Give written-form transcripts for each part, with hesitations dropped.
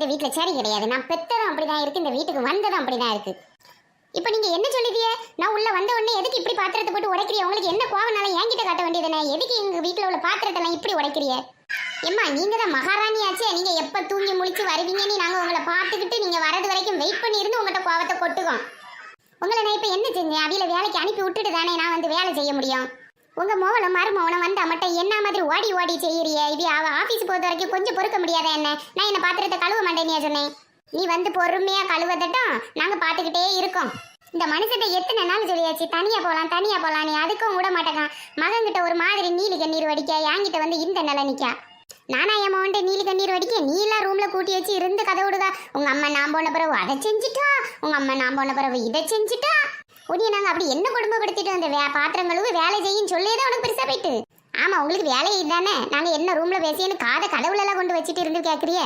இந்த வீட்டுல சரி கிடையாது. நான் பெத்ததும் அப்படிதான் இருக்கு, இந்த வீட்டுக்கு வந்ததும் அப்படிதான் இருக்கு. இப்ப நீங்க என்ன சொல்லுவீங்க? நான் உள்ள வந்த உடனே எதுக்கு இப்படி பாத்திரத்தை போட்டு உடைக்கிறீ? உங்களுக்கு என்ன கோவனாலும் என்கிட்ட காட்ட வேண்டியதுனே. எதுக்கு எங்க வீட்டுல உள்ள பாத்திரத்தை எல்லாம் இப்படி உடைக்கிறீ? ஏம்மா நீங்க தான் மகாராணியாச்சே, நீங்க எப்ப தூங்கி முழிச்சு வருவீங்கன்னு நாங்க உங்களை பார்த்துக்கிட்டு நீங்க வரது வரைக்கும் வெயிட் பண்ணி இருந்து உங்கள்கிட்ட கோவத்தை கொட்டுவோம். உங்களை நான் இப்ப என்ன செஞ்சேன்? அவியில வேலைக்கு அனுப்பி விட்டுட்டு தானே நான் வந்து வேலை செய்ய முடியும். உங்க மோவலும் மருமவனும் வந்தா மட்டும் என்ன மாதிரி ஓடி ஓடி செய்யறிய? இது அவ ஆபீஸ் போகிற வரைக்கும் கொஞ்சம் பொறுக்க முடியாத என்ன? நான் என்ன பாத்திரத்தை கழுவ மாட்டேனியா சொன்னேன்? நீ வந்து பொறுமையா கழுவதட்டும், நாங்க பாத்துக்கிட்டே இருக்கோம். இந்த மனுஷத்தை எத்தனை நாள் சொல்லியாச்சு தனியா போலாம், நீ அதுக்கும் விட மாட்டேங்க. மகன்கிட்ட ஒரு மாதிரி நீலி கண்ணீர் வடிக்க, என்கிட்ட வந்து இந்த நிலை நிக்கா. நானா என் மகன்கிட்ட நீலி கண்ணீர் வடிக்க, நீ எல்லாம் ரூம்ல கூட்டி வச்சு இருந்து கதை விடுதா? உங்க அம்மா நான் போன பிறகு அதை செஞ்சுட்டா, உங்க அம்மா நான் போன பிறகு இதை செஞ்சுட்டா. உடனே நாங்க அப்படி என்ன குடும்பப்படுத்திட்டு அந்த பாத்திரங்களுக்கு வேலை செய்யும் சொல்லியதான் உனக்கு பெருசா போயிட்டு. ஆமா உங்களுக்கு வேலையை தானே, நாங்க என்ன ரூம்ல பேசியன்னு காதை கடவுள எல்லாம் கொண்டு வச்சுட்டு இருந்து கேக்குறிய?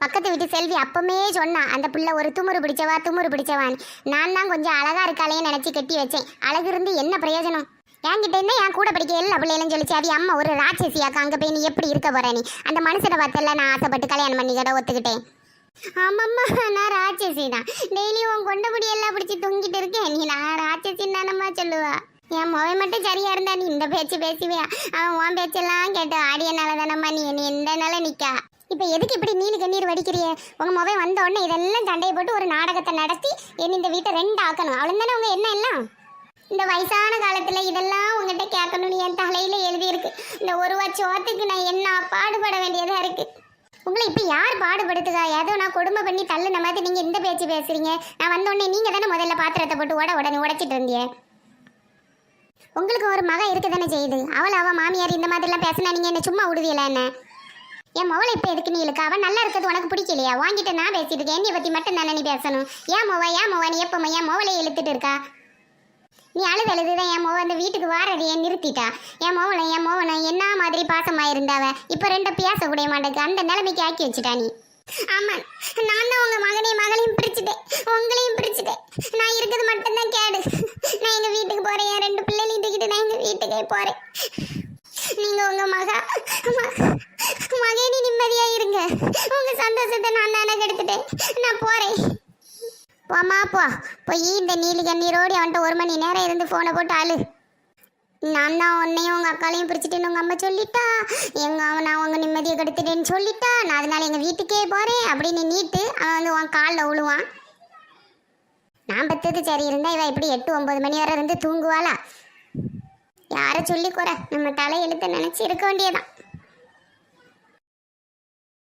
பக்கத்து வீட்டு செல்வி அப்பமே சொன்னா அந்த பிள்ளை ஒரு துமுறு பிடிச்சவான்னு. நான் தான் கொஞ்சம் அழகா இருக்காளேன்னு நினைச்சு கட்டி வச்சேன். அழகு இருந்து என்ன பிரயோஜனம்? என்கிட்ட இருந்தா என் கூட படிக்க எல்லா பிள்ளைகளும் சொல்லிச்சு அது அம்மா ஒரு ராட்சசியாக்கா, அங்க போய் நீ எப்படி இருக்க போற? நீ அந்த மனுஷனை பார்த்தல நான் ஆசைப்பட்டு கல்யாணம் பண்ணிக்கிட்ட ஒத்துக்கிட்டேன். ஆமாம்மா நான் ராட்சசி தான். டெய்லியும் உன் கொண்ட முடி எல்லாம் பிடிச்சி தொங்கிட்டு இருக்கேன். நீ நான் ராட்சசின்னு தானம்மா சொல்லுவா. என் மொழி மட்டும் சரியா இருந்தா நீ இந்த பேச்சு பேசுவியா? அவன் உன் பேச்செல்லாம் கேட்டு ஆடியனால தானம்மா நீ இந்த நாள நிக்கா. இப்ப எதுக்கு இப்படி நீலி கண்ணீர் வடிக்கிறிய? உங்க மொபைல் வந்த உடனே இதெல்லாம் சண்டையை போட்டு ஒரு நாடகத்தை நடத்தி என்ன இந்த வீட்டை 2 ஆக்கணும். அவளும் தானே உங்க என்ன எல்லாம்? இந்த வயசான காலத்துல இதெல்லாம் உங்ககிட்ட கேட்கணும்னு என் தலையில எழுதி இருக்கு. இந்த 1 ரூபா சோத்துக்கு நான் என்ன பாடுபட வேண்டியதா இருக்கு. உங்களை இப்ப யார் பாடுபடுத்துதா? ஏதோ நான் கொடுமை பண்ணி தள்ளுன மாதிரி நீங்க இந்த பேச்சு பேசுறீங்க. நான் வந்த உடனே நீங்க தானே முதல்ல பாத்திரத்தை போட்டு உடனே உடைச்சிட்டு இருந்தீங்க. உங்களுக்கு ஒரு மக இருக்கு தானே செய்யுது. அவ மாமியார் இந்த மாதிரி எல்லாம் பேசினா நீங்க என்ன சும்மா விடுவீல? என்ன என் மொவலை இப்ப எதுக்கு நீ இழுக்க? அவன் நல்லா இருக்கிறது உனக்கு பிடிக்கலையா? வாங்கிட்டு நான் பேசிட்டு இருக்கேன். என்னை பத்தி மட்டும் தானே நீ பேசணும். ஏன் மொவ நீ எப்ப என் மொவலையை இழுத்துட்டு இருக்கா? நீ அழுதுதான் என் மொவ அந்த வீட்டுக்கு வாரதையே நிறுத்திட்டா. என் மோவனும் என்ன மாதிரி பாசமா இருந்தாவ இப்ப 2 பேச கூடிய மாட்டேக்கு அந்த நிலைமைக்கு ஆக்கி வச்சுட்டா நீ. ஆமா நான் தான் உங்க மகளையும் பிரிச்சுட்டேன், உங்களையும் பிரிச்சுட்டேன். நான் இருக்கிறது மட்டும்தான் கேடு. நான் எங்க வீட்டுக்கு போறேன், என் 2 பிள்ளைகளையும் தூக்கிட்டு நான் எங்க வீட்டுக்கே போறேன். நீங்க உங்க மகனி நிம்மதியா இருங்க. உங்க சந்தோஷத்தை நான் தானே கெடுத்துட்டேன். நான் போறேன். போமா போய் இந்த நீலி கண்ணீரோடு அவன்கிட்ட 1 மணி நேரம் இருந்து போனை போட்டு ஆளு. நான் தான் உன்னையும் உங்க அக்காலையும் பிரிச்சுட்டேன்னு உங்க அம்மா சொல்லிட்டா. நான் உங்க நிம்மதியை கெடுத்துட்டேன்னு சொல்லிட்டா. நான் அதனால எங்க வீட்டுக்கே போறேன் அப்படின்னு நீட்டு அவன் வந்து உன் காலில் விழுவான். நான் பத்தது சரி இருந்தா இவ இப்படி 8, 9 மணி வரை இருந்து தூங்குவாளா? யாரை சொல்லி குறை? நம்ம தலையெழுத்த நினைச்சு இருக்க வேண்டியதான்.